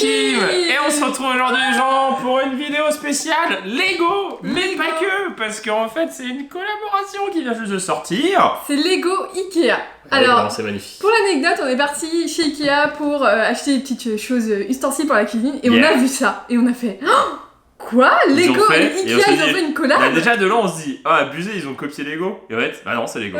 Kim. Et on se retrouve aujourd'hui les gens pour une vidéo spéciale Lego, mais pas que, parce qu'en fait c'est une collaboration qui vient juste de sortir. C'est Lego Ikea. Alors, c'est magnifique. Pour l'anecdote, on est parti chez Ikea pour acheter des petites choses ustensiles pour la cuisine et on a vu ça et on a fait quoi, Lego et Ikea ils ont fait une collab. Bah déjà de là on se dit abusé, ils ont copié Lego. Et en fait bah non, c'est Lego.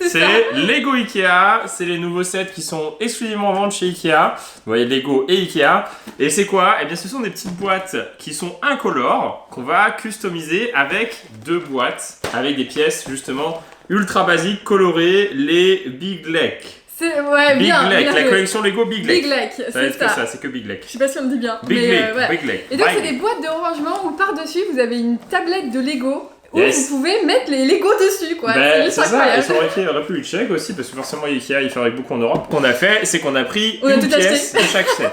C'est Lego Ikea, c'est les nouveaux sets qui sont exclusivement en vente chez Ikea. Vous voyez Lego et Ikea. Et c'est quoi? Eh bien ce sont des petites boîtes qui sont incolores qu'on va customiser avec deux boîtes avec des pièces justement ultra basiques colorées, les Big Lek. C'est Big bien, Lek, bien la joué. collection Lego Big Lek. Big Lek, c'est ça. C'est que Big Lek. Je sais pas si on le dit bien. Big Lek, voilà. Big Lek. Et donc c'est des boîtes de rangement où par-dessus vous avez une tablette de Lego où Yes. vous pouvez mettre les Lego dessus quoi. Ben, c'est c'est ça, incroyable. et sur Ikea, il aurait pu être chèque aussi, parce que forcément Ikea il fabrique beaucoup en Europe. Ce qu'on a fait, c'est qu'on a pris On a une tout pièce acheté. de chaque set.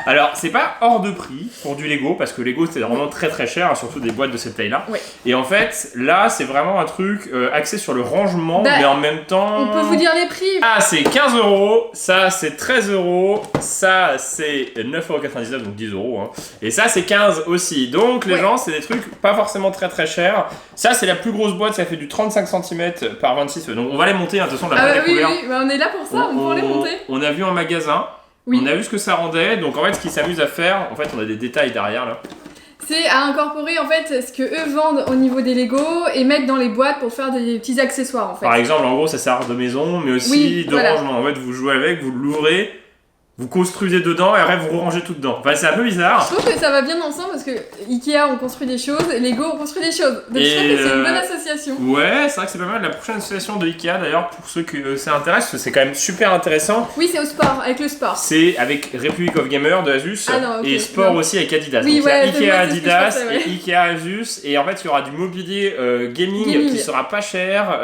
Alors, c'est pas hors de prix pour du Lego, parce que Lego c'est vraiment très très cher, hein, surtout des boîtes de cette taille-là. Ouais. Et en fait, là c'est vraiment un truc axé sur le rangement, Bah, mais en même temps. On peut vous dire les prix. Ah, c'est 15 €, ça c'est 13 €, ça c'est 9,99 €, donc 10 €. Hein. Et ça c'est 15 aussi. Donc les gens, c'est des trucs pas forcément très très chers. Ça c'est la plus grosse boîte, ça fait du 35 cm par 26. Donc on va les monter, hein, de toute façon, on l'a pas Oui, découvert. oui, bah, on est là pour ça, on peut les monter. On a vu en magasin. Oui. On a vu ce que ça rendait, donc en fait ce qu'ils s'amusent à faire, en fait on a des détails derrière là. C'est à incorporer en fait ce que eux vendent au niveau des Lego et mettre dans les boîtes pour faire des petits accessoires en fait. Par exemple, en gros ça sert de maison, mais aussi Oui, de voilà. rangement. En fait vous jouez avec, vous l'ouvrez, vous construisez dedans et après vous rangez tout dedans. Enfin c'est un peu bizarre. Je trouve que ça va bien ensemble parce que Ikea on construit des choses, Lego on construit des choses. Donc je trouve que c'est une bonne association. Ouais, c'est vrai que c'est pas mal. La prochaine association de Ikea d'ailleurs, pour ceux que ça intéresse, parce que c'est quand même super intéressant. Oui, c'est au sport, avec le sport. C'est avec Republic of Gamer de Asus ok, et Sport non. aussi avec Adidas. Oui, Donc il y a ouais, Ikea c'est ce que je Adidas pensais, ouais. et Ikea Asus. Et en fait, il y aura du mobilier gaming qui sera pas cher,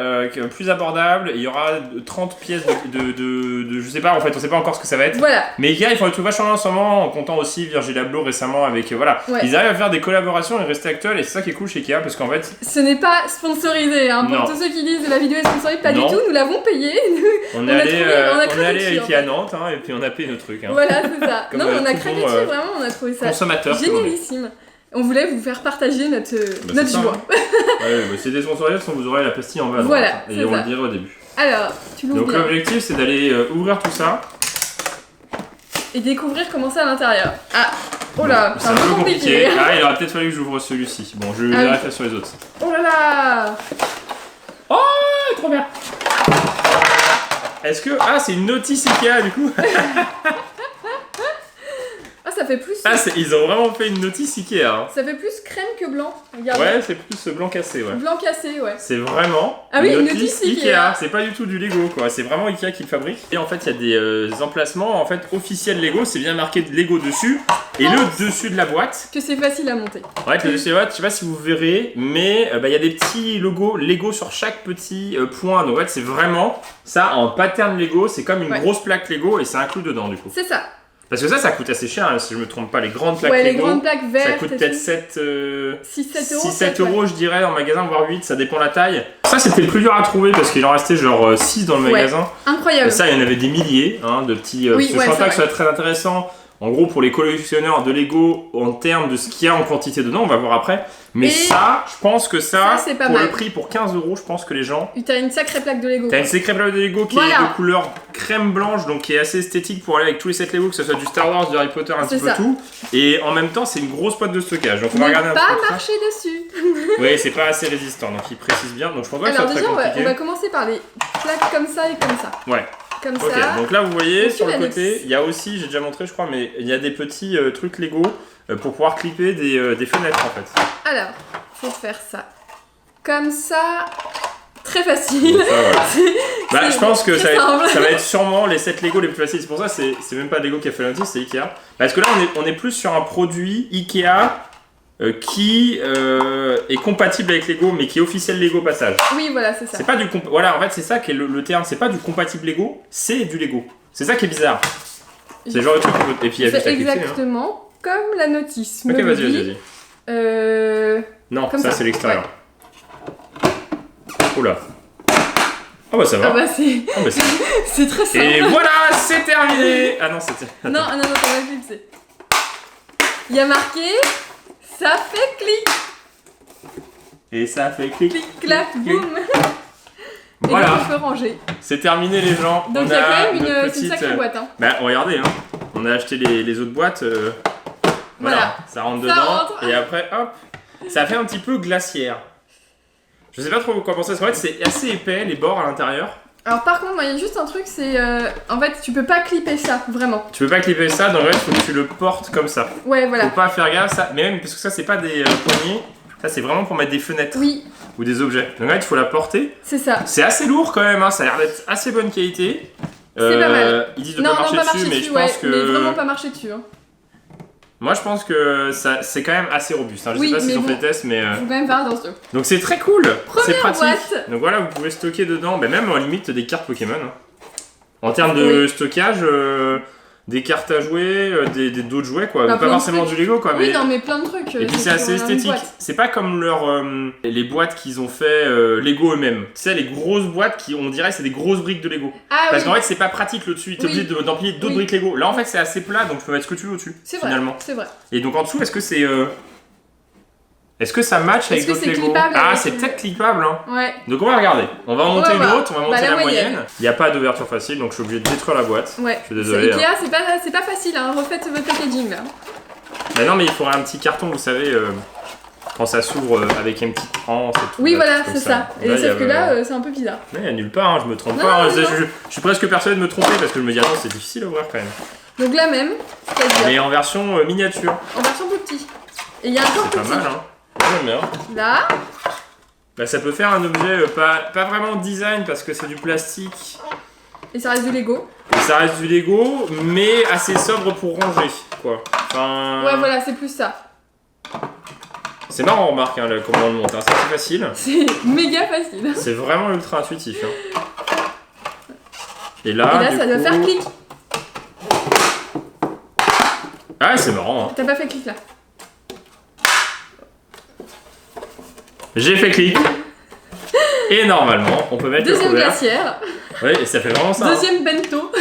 plus abordable. Et il y aura 30 pièces de je sais pas, en fait, on sait pas encore ce que ça va être. Voilà. Mais Ikea, ils font des trucs vachement en ce moment, en comptant aussi Virgil Abloh récemment avec. Voilà. Ouais. Ils arrivent à faire des collaborations et rester actuels. Et c'est ça qui est cool chez Ikea parce qu'en fait. Ce n'est pas sponsorisé, hein, Non. pour tous ceux qui disent la vidéo est sponsorisée, pas Non. du tout, nous l'avons payé. On a est trouvé- on a craqué allé à dessus, en Ikea fait. Nantes hein, et puis on a payé nos trucs. Hein. Voilà, c'est ça. Comme, Non, mais on a tout craqué bon, dessus, vraiment, on a trouvé ça consommateur. génialissime. On voulait vous faire partager notre c'est ça, joie. hein. Ouais, bah, c'est des sponsorisés, sinon vous aurez la pastille en bas. Voilà, droite, hein, c'est et on ça. le dirait au début. Alors, tu l'ouvres Donc bien. l'objectif c'est d'aller ouvrir tout ça. Et découvrir comment c'est à l'intérieur. Ah, oh là, C'est un peu compliqué. compliqué. Ah, il aurait peut-être fallu que j'ouvre celui-ci. Bon, je vais faire sur les autres. Oh là là. Oh, trop bien. Est-ce que... Ah, c'est une notice Ikea du coup. Ah, ça fait plus... Ah, ils ont vraiment fait une notice Ikea. Hein. Ça fait plus crème que blanc. Regardez. Ouais, c'est plus blanc cassé, ouais. Blanc cassé, ouais. C'est vraiment Ah oui, une notice Ikea. C'est pas du tout du Lego quoi, c'est vraiment Ikea qui le fabrique. Et en fait, il y a des emplacements en fait officiels Lego, c'est bien marqué de Lego dessus et le dessus de la boîte. Que c'est facile à monter. Ouais, le dessus de la boîte, je sais pas si vous verrez, mais il y a des petits logos Lego sur chaque petit point. Donc en fait, c'est vraiment ça en pattern Lego, c'est comme une grosse plaque Lego et c'est inclus dedans du coup. C'est ça. Parce que ça coûte assez cher, hein, si je me trompe pas, les grandes plaques Ouais, les Lego. grandes plaques vertes. Ça coûte peut-être 6-7 6-7 euros, je dirais, en magasin, voire 8, ça dépend de la taille. Ça, c'était le plus dur à trouver parce qu'il en restait genre 6 dans le magasin. Incroyable. Et ça, il y en avait des milliers hein, de petits. Oui, je pense pas que ce soit très intéressant. En gros, pour les collectionneurs de Lego, en termes de ce qu'il y a en quantité dedans, on va voir après. Mais ça, je pense que ça c'est pas pour mal. le prix, pour 15 euros, je pense que les gens. T'as une sacrée plaque de Lego. T'as une sacrée plaque de Lego qui est de couleur crème blanche, donc qui est assez esthétique pour aller avec tous les sets Lego, que ce soit du Star Wars, du Harry Potter, un petit peu tout. Et en même temps, c'est une grosse boîte de stockage. Donc on va regarder un peu. Pas marcher dessus. Oui, c'est pas assez résistant, donc il précise bien. Donc je pense pas que ça Alors soit déjà, très compliqué. on va commencer par les plaques comme ça et comme ça. Ouais. Comme Ok, ça. donc là vous voyez Et sur le la côté, notice. il y a aussi, j'ai déjà montré je crois, mais il y a des petits trucs Lego pour pouvoir clipper des fenêtres en fait. Alors, faut faire ça. Comme ça. Très facile. Donc, ça, voilà. Je pense que ça va être sûrement les sets Lego les plus faciles. C'est pour ça c'est même pas Lego qui a fait la notice, c'est Ikea. Parce que là on est plus sur un produit Ikea qui est compatible avec Lego mais qui est officiel Lego passage. Oui, voilà, c'est ça. C'est pas du voilà, en fait c'est ça qui est le terme, c'est pas du compatible Lego, c'est du Lego. C'est ça qui est bizarre. C'est le genre de truc et puis il y a juste C'est à cliquer, exactement comme la notice. Ok, vas-y. Non, comme ça c'est l'extérieur. Oula. Ah bah ça va. Ah bah c'est c'est très simple. Et voilà, c'est terminé. Ah non, c'était... Non, ça va plus, c'est... Il y a marqué ça fait clic. Et ça fait clic. Clic, clac, boum. Voilà. Et donc on peut ranger. C'est terminé les gens. Donc il y a quand même une sacrée boîte. Hein. Bah regardez, hein. On a acheté les autres boîtes. Voilà. Ça rentre dedans. Et après, hop. Ça fait un petit peu glaciaire. Je sais pas trop quoi penser, parce qu'en fait c'est assez épais les bords à l'intérieur. Alors par contre, il y a juste un truc, c'est en fait tu peux pas clipper ça, vraiment. Tu peux pas clipper ça, donc en fait faut que tu le portes comme ça. Ouais, voilà. Faut pas faire gaffe, ça, mais même parce que ça c'est pas des poignées, ça c'est vraiment pour mettre des fenêtres. Oui. Ou des objets. Donc en fait il faut la porter. C'est ça. C'est assez lourd quand même, hein. Ça a l'air d'être assez bonne qualité. C'est pas mal. Ils disent de pas marcher dessus, mais je pense que... Mais vraiment pas marcher dessus. Hein. Moi je pense que c'est quand même assez robuste. Hein. Je sais pas s'ils ont fait le test, mais. Faut quand même faire attention. Donc c'est très cool. C'est pratique. Boîte. Donc voilà, vous pouvez stocker dedans, même en limite des cartes Pokémon. Hein. En termes de stockage, des cartes à jouer, d'autres jouets quoi. Pas forcément du Lego quoi. Oui, non, mais plein de trucs. Et puis c'est assez esthétique. C'est pas comme les boîtes qu'ils ont fait Lego eux-mêmes. Tu sais, les grosses boîtes qui, on dirait, c'est des grosses briques de Lego. Parce qu'en fait, c'est pas pratique le dessus. T'es obligé d'empiler d'autres briques Lego. Là, en fait, c'est assez plat, donc tu peux mettre ce que tu veux au-dessus. C'est finalement. vrai. C'est vrai. Et donc en dessous, est-ce que c'est. Est-ce que ça match avec d'autres Lego? Ah, c'est peut-être clippable. Hein. Ouais. Donc on va regarder. On va en monter une autre, on va monter la moyenne. Il n'y a pas d'ouverture facile, donc je suis obligé de détruire la boîte. Ouais. Je suis désolé. Ikea, c'est pas facile, hein. Refaites votre packaging là. Bah non, mais il faudra un petit carton, vous savez, quand ça s'ouvre avec un petit tranche et tout. Oui, là, voilà, c'est ça. Et sauf que là, c'est un peu bizarre. Mais il n'y a nulle part, hein, je me trompe pas. Hein. Je suis presque persuadé de me tromper parce que je me dis, attends, c'est difficile à ouvrir quand même. Donc là même, c'est-à-dire. Mais en version miniature. En version plus petit. Et il y a encore plus petit. C'est pas mal, hein. J'aime bien. Là. Bah, ça peut faire un objet pas vraiment design parce que c'est du plastique. Et ça reste du Lego. Et ça reste du Lego, mais assez sobre pour ranger, quoi. Enfin... Ouais, voilà, c'est plus ça. C'est marrant, remarque, hein, comment on le monte. Hein. C'est assez facile. C'est méga facile. C'est vraiment ultra intuitif. Hein. Et là, ça doit faire clic. Ah, c'est marrant. Hein. T'as pas fait clic là. J'ai fait clic. Et normalement, on peut mettre Deuxième le couvert. glacière. Oui, et ça fait vraiment ça. Deuxième bento.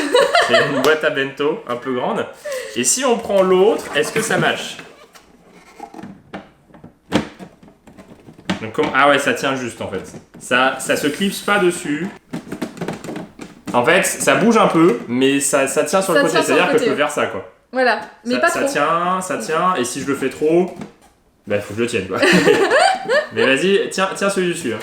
C'est une boîte à bento un peu grande. Et si on prend l'autre, est-ce que ça match? Donc, ah ouais, ça tient juste en fait. Ça se clipse pas dessus. En fait, ça bouge un peu, mais ça tient sur le côté. C'est-à-dire que je peux faire ça quoi. Voilà, mais pas trop. Ça tient, et si je le fais trop, bah faut que je le tienne quoi. Mais vas-y, tiens celui dessus. Hein.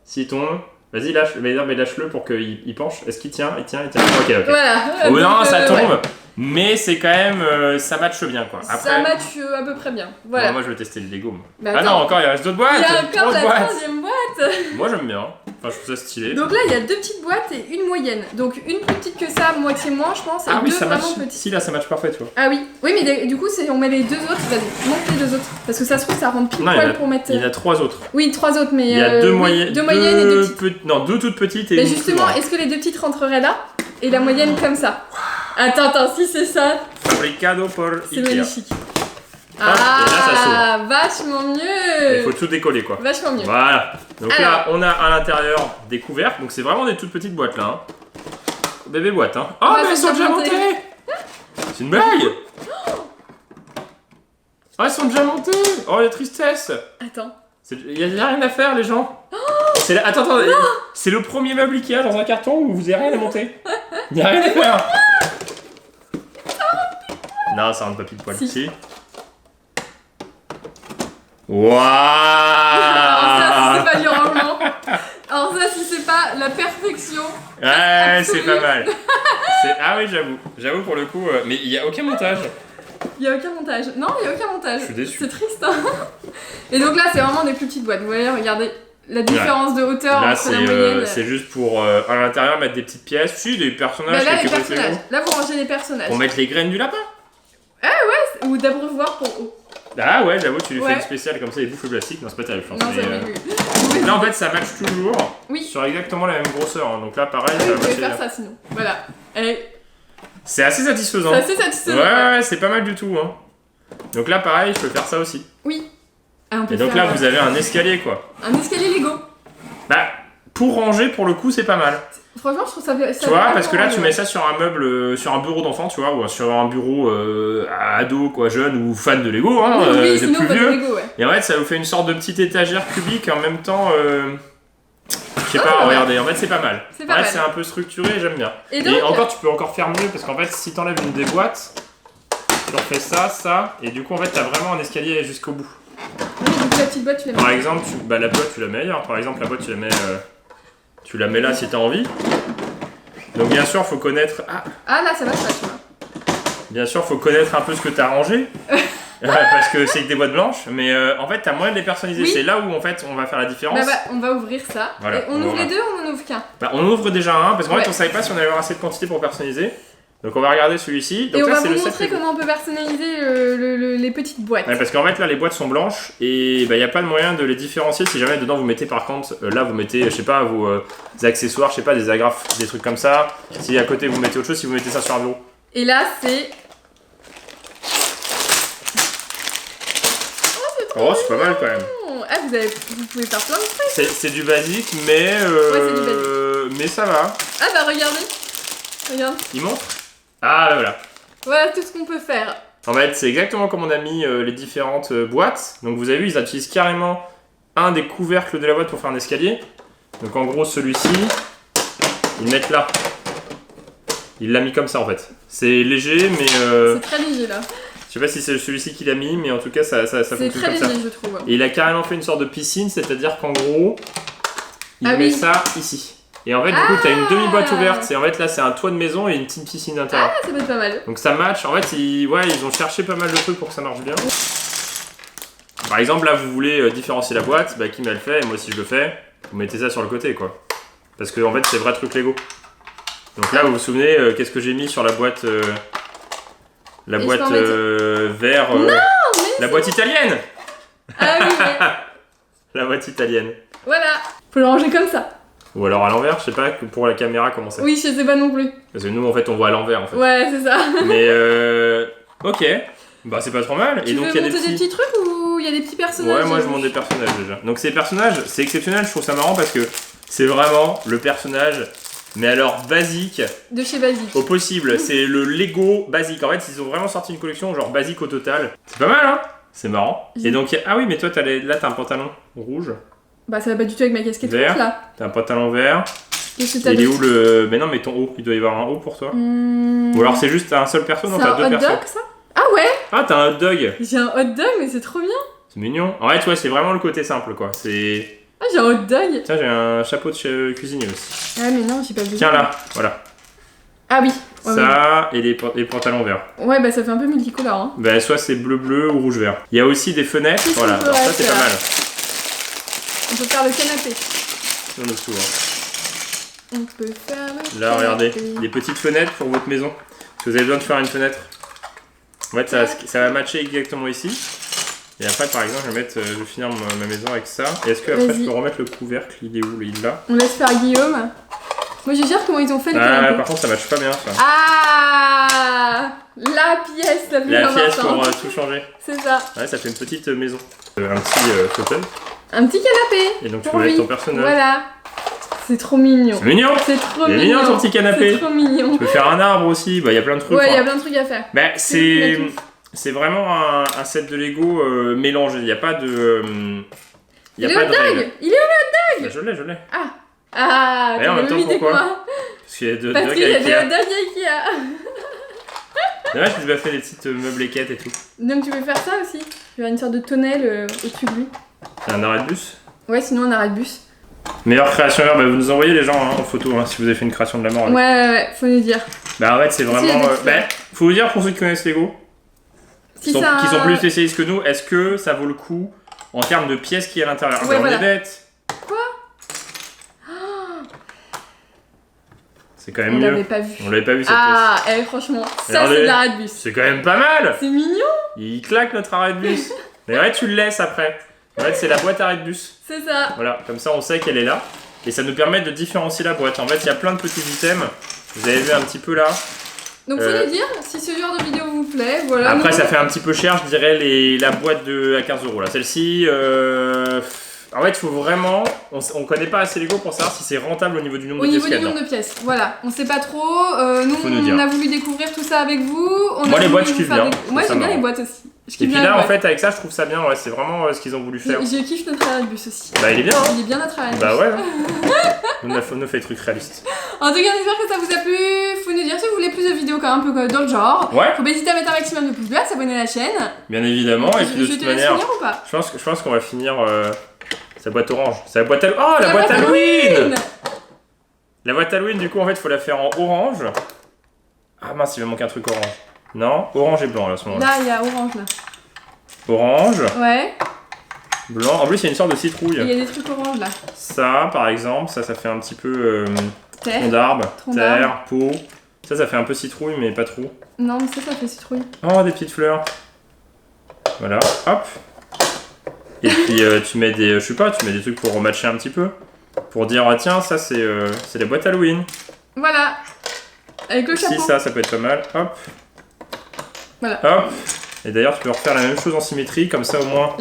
S'il tombe, vas-y lâche, mais lâche-le pour qu'il penche. Est-ce qu'il tient? Il tient. Ok. Voilà. Ou non, ça tombe. Ouais. Mais c'est quand même, ça matche bien quoi. Après, ça match à peu près bien. Voilà. Moi je vais tester le Lego. Bah, ah non, encore il reste d'autres boîtes. Il y a encore la troisième boîte. Moi j'aime bien. Enfin, je trouve ça stylé. Donc là il y a deux petites boîtes et une moyenne. Donc une plus petite que ça, moitié moins je pense. Et ah oui, deux ça match. vraiment petites. Si là ça match parfait, tu vois. Ah oui. Oui, mais du coup on met les deux autres. Vas-y, monte les deux autres. Parce que ça se trouve ça rentre pile poil pour mettre. Il y en a trois autres. Oui, trois autres, mais. Il y a deux moyennes. Deux moyennes et deux petites. Non, deux toutes petites et mais une justement, est-ce que les deux petites rentreraient là? Et la moyenne comme ça? Attends, si c'est ça. Fabricado por Ikea. C'est magnifique. Ah, et là, vachement mieux. Il faut tout décoller quoi. Vachement mieux. Voilà. Donc là, on a à l'intérieur des couvercles. Donc c'est vraiment des toutes petites boîtes là. Hein. Bébé boîte. Hein. Oh, mais elles sont déjà montées. C'est une blague. Oh, elles sont déjà montées. Oh, la tristesse. Attends. Il y a rien à faire les gens. Attends. C'est le premier meuble Ikea dans un carton où vous avez rien à monter. Il n'y a rien à faire. Non, ça rentre pas pile poil ici. Waouh! Alors ça, si c'est pas du rangement. Alors ça, si c'est pas la perfection. Ouais, c'est pas mal. Ah oui, j'avoue pour le coup. Mais il n'y a aucun montage. Il n'y a aucun montage. Non, il n'y a aucun montage. Je suis déçu. C'est triste. Hein. Et donc là, c'est vraiment des plus petites boîtes. Vous voyez, regardez la différence de hauteur là, entre la moyenne. C'est juste pour à l'intérieur mettre des petites pièces. Si, des personnages. Bah là, les personnages. Là, vous rangez les personnages. Pour mettre les graines du lapin. Ah ouais, ou d'abreuvoir pour eau. Ah ouais, j'avoue, tu lui fais une spéciale comme ça, il bouffe le plastique. Non, c'est pas terrible, je pense. Non, mais, là, en fait, ça match toujours sur exactement la même grosseur. Hein. Donc là, pareil, vous pouvez faire ça sinon. Voilà. C'est assez satisfaisant. C'est assez satisfaisant. Ouais, c'est pas mal du tout. Hein. Donc là, pareil, je peux faire ça aussi. Oui. Et donc là, vous avez un escalier quoi. Un escalier Lego. Bah, pour ranger, pour le coup, c'est pas mal. Franchement, je trouve ça. Tu vois, parce que là, tu mets ça sur un meuble, sur un bureau d'enfant, tu vois, ou sur un bureau ado, quoi, jeune ou fan de Lego, hein, oui, de sinon, plus pas vieux. de Lego, ouais. Et en fait, ça vous fait une sorte de petite étagère cubique en même temps. Je sais pas, regardez, en fait, c'est pas mal. C'est pas mal. C'est un peu structuré, j'aime bien. Et donc, encore, tu peux encore faire mieux, parce qu'en fait, si t'enlèves une des boîtes, tu refais ça, et du coup, en fait, t'as vraiment un escalier jusqu'au bout. Oui, donc la petite boîte, tu la mets. Par exemple, la boîte, tu la mets ailleurs. Par exemple, la boîte, tu la mets là si t'as envie. Donc, bien sûr, faut connaître. Ah, là, ça va, tu vois. Bien sûr, faut connaître un peu ce que t'as rangé. Parce que c'est que des boîtes blanches. Mais en fait, t'as moyen de les personnaliser. Oui. C'est là où, en fait, on va faire la différence. On va ouvrir ça. Voilà, et on ouvre les deux ou on en ouvre qu'un? On ouvre déjà un. Parce qu'en fait, on savait pas si on allait avoir assez de quantité pour personnaliser. Donc on va regarder celui-ci. Et on va vous montrer comment on peut personnaliser les petites boîtes. Ouais, parce qu'en fait là les boîtes sont blanches et il n'y a pas de moyen de les différencier si jamais dedans vous mettez par contre, là vous mettez je sais pas vos accessoires, je sais pas des agrafes, des trucs comme ça. Si à côté vous mettez autre chose, si vous mettez ça sur un bureau. Et là c'est... Oh c'est pas mal quand même. Ah vous pouvez faire plein de trucs. C'est du basique mais... Ouais c'est du basique. Mais ça va. Ah bah regardez. Regarde. Il montre. Ah là voilà. Voilà tout ce qu'on peut faire. En fait, c'est exactement comme on a mis les différentes boîtes. Donc vous avez vu, ils utilisent carrément un des couvercles de la boîte pour faire un escalier. Donc en gros, celui-ci, ils le mettent là. Il l'a mis comme ça en fait. C'est léger, mais... C'est très léger là. Je sais pas si c'est celui-ci qu'il a mis, mais en tout cas, ça fonctionne comme ça. C'est très léger, je trouve. Et il a carrément fait une sorte de piscine, c'est-à-dire qu'en gros, il met ça ici. Et en fait, du coup, t'as une demi-boîte ouverte. Et en fait, là, c'est un toit de maison et une petite piscine d'intérieur. Ah, ça peut être pas mal. Donc ça match. En fait, ils ont cherché pas mal de trucs pour que ça marche bien. Par exemple, là, vous voulez différencier la boîte. Bah, Kim, elle le fait. Et moi aussi, je le fais. Vous mettez ça sur le côté, quoi. Parce que, en fait, c'est vrai truc Lego. Donc là, vous vous souvenez, qu'est-ce que j'ai mis sur la boîte vert. La boîte italienne. Ah oui, La boîte italienne. Voilà. Faut le ranger comme ça. Ou alors à l'envers, je sais pas pour la caméra comment c'est. Oui, je sais pas non plus. Parce que nous en fait on voit à l'envers en fait. Ouais, c'est ça. Mais ok, bah c'est pas trop mal. Tu veux monter des petits trucs ou il y a des petits personnages? Ouais, moi je monte des personnages déjà. Donc ces personnages, c'est exceptionnel, je trouve ça marrant parce que c'est vraiment le personnage, mais alors basique. De chez Basique. Au possible, c'est le Lego basique. En fait, ils ont vraiment sorti une collection genre basique au total. C'est pas mal hein. C'est marrant. Et donc, ah oui, mais toi là t'as un pantalon rouge. Bah ça va pas du tout avec ma casquette rouge là. T'as un pantalon vert. Il est où le... Mais non mais ton haut, il doit y avoir un haut pour toi. Ou alors c'est juste un seul perso, non t'as deux persos. C'est un hot dog ça? Ah ouais. Ah t'as un hot dog. J'ai un hot dog mais c'est trop bien. C'est mignon. En fait ouais c'est vraiment le côté simple quoi. C'est... Ah j'ai un hot dog. Tiens j'ai un chapeau de cuisinier aussi. Ah mais non j'ai pas vu. Tiens là, voilà. Ah oui. Ouais, ça oui. Et les pantalons verts. Ouais bah ça fait un peu multicolore hein. Bah soit c'est bleu ou rouge vert. Il y a aussi des fenêtres, voilà. Alors ça c'est pas mal. On peut faire le canapé. En dessous, hein. On peut faire le là, regardez, des petites fenêtres pour votre maison. Si vous avez besoin de faire une fenêtre. En fait, ça va matcher exactement ici. Et après, par exemple, je vais finir ma maison avec ça. Et est-ce que après, je peux remettre le couvercle? Il est où? Il est là. On laisse faire Guillaume. Moi, je gère comment ils ont fait le canapé. Par contre, ça matche pas bien, ça. Ah, la pièce la plus importante. La pièce pour tout changer. C'est ça. Ouais, ça fait une petite maison. Un petit fauteuil. Un petit canapé. Et donc tu peux mettre ton personnage. Voilà. C'est trop mignon. C'est mignon. C'est trop mignon. mignon ton petit canapé. C'est trop mignon. Tu peux faire un arbre aussi. Bah il y a plein de trucs. Ouais, il y a plein de trucs à faire. Bah c'est vraiment un set de Lego mélangé. Il n'y a pas de. Il est au hot dog. Il est au hot dog. Bah, je l'ai. Ah. Et en même temps pourquoi? Parce qu'il y a des hot dogs à Ikea. Parce qu'il y a des hot dogs à Ikea. Ouais, je vais faire des petites meubléquettes et tout. Donc tu veux faire ça aussi? Il y a une sorte de tonnelle au-dessus de lui. Un arrêt de bus? Ouais, sinon un arrêt de bus. Meilleure création, bah vous nous envoyez les gens en photo si vous avez fait une création de la mort. Là. Ouais, faut nous dire. Bah en fait c'est vraiment... faut vous dire pour ceux qui connaissent Lego, qui sont plus spécialistes que nous, est-ce que ça vaut le coup en termes de pièces qu'il y a à l'intérieur? Ouais, on est bête. Quoi? C'est quand même mieux. On l'avait pas vu. On l'avait pas vu cette pièce. Ah, franchement, ça c'est de l'arrêt de bus. C'est quand même pas mal. C'est mignon. Il claque notre arrêt de bus. Mais ouais, tu le laisses après. En fait, c'est la boîte arrêt de bus. C'est ça. Voilà, comme ça on sait qu'elle est là. Et ça nous permet de différencier la boîte. En fait, il y a plein de petits items. Vous avez vu un petit peu là. Donc faut nous dire si ce genre de vidéo vous plaît. Voilà. Après, ça fait un petit peu cher, je dirais, la boîte à 15 €. Là. Celle-ci, En fait, il faut vraiment. On connaît pas assez Lego pour savoir si c'est rentable au niveau du nombre de pièces. Au niveau du nombre de pièces, voilà. On sait pas trop. Nous, on a voulu découvrir tout ça avec vous. Moi, les boîtes, je kiffe bien. Moi, j'aime bien les boîtes aussi. Et puis là, en fait, avec ça, je trouve ça bien. Ouais, c'est vraiment ce qu'ils ont voulu faire. Je kiffe notre Airbus aussi. Bah, il est bien. Hein. Il est bien notre Airbus. Bah, ouais. On a fait des trucs réalistes. En tout cas, j'espère que ça vous a plu. Faut nous dire si vous voulez plus de vidéos quand même un peu dans le genre. Ouais. Faut pas hésiter à mettre un maximum de pouces bleus, à s'abonner à la chaîne. Bien évidemment. Et puis de toute manière, finir ou pas je pense qu'on va finir sa boîte orange. C'est la boîte Halloween. Oh, la boîte Halloween. La boîte Halloween, du coup, en fait, faut la faire en orange. Ah mince, il va manquer un truc orange. Non, orange et blanc là, à ce moment-là. Là, il y a orange là. Orange. Ouais. Blanc. En plus, il y a une sorte de citrouille. Il y a des trucs orange là. Ça, par exemple, ça fait un petit peu terre. tronc d'arbre, terre, peau. Ça fait un peu citrouille, mais pas trop. Non, mais ça fait citrouille. Oh, des petites fleurs. Voilà, hop. Et puis tu mets des, tu mets des trucs pour rematcher un petit peu. Pour dire, ah tiens, ça c'est la boîte Halloween. Voilà. Avec le chapeau. Si, ça peut être pas mal. Hop. Voilà. Hop. Et d'ailleurs, tu peux refaire la même chose en symétrie, comme ça au moins.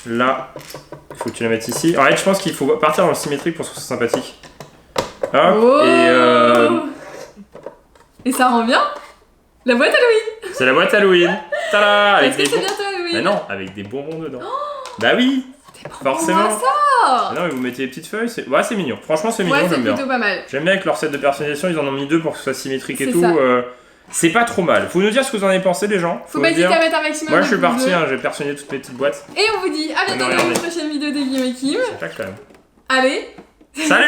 Là. Il faut que tu la mettes ici. En fait, je pense qu'il faut partir dans le symétrique pour que ce soit sympathique. Hop. Oh. Et ça rend bien. La boîte Halloween. C'est la boîte Halloween. Tada. Est-ce que c'est bientôt Halloween? Bah non, avec des bonbons dedans. Bah oui. Forcément. Non, mais vous mettez les petites feuilles, c'est mignon. Franchement, c'est mignon, j'aime bien. C'est plutôt pas mal. J'aime bien avec leur set de personnalisation, ils en ont mis 2 pour que ce soit symétrique et tout. C'est pas trop mal. Faut nous dire ce que vous en avez pensé, les gens. Faut pas hésiter à mettre un maximum. Moi, je suis parti, j'ai personnalisé toutes mes petites boîtes. Et on vous dit à bientôt dans une prochaine vidéo de Guillaume et Kim. C'est clair quand même. Allez. Salut.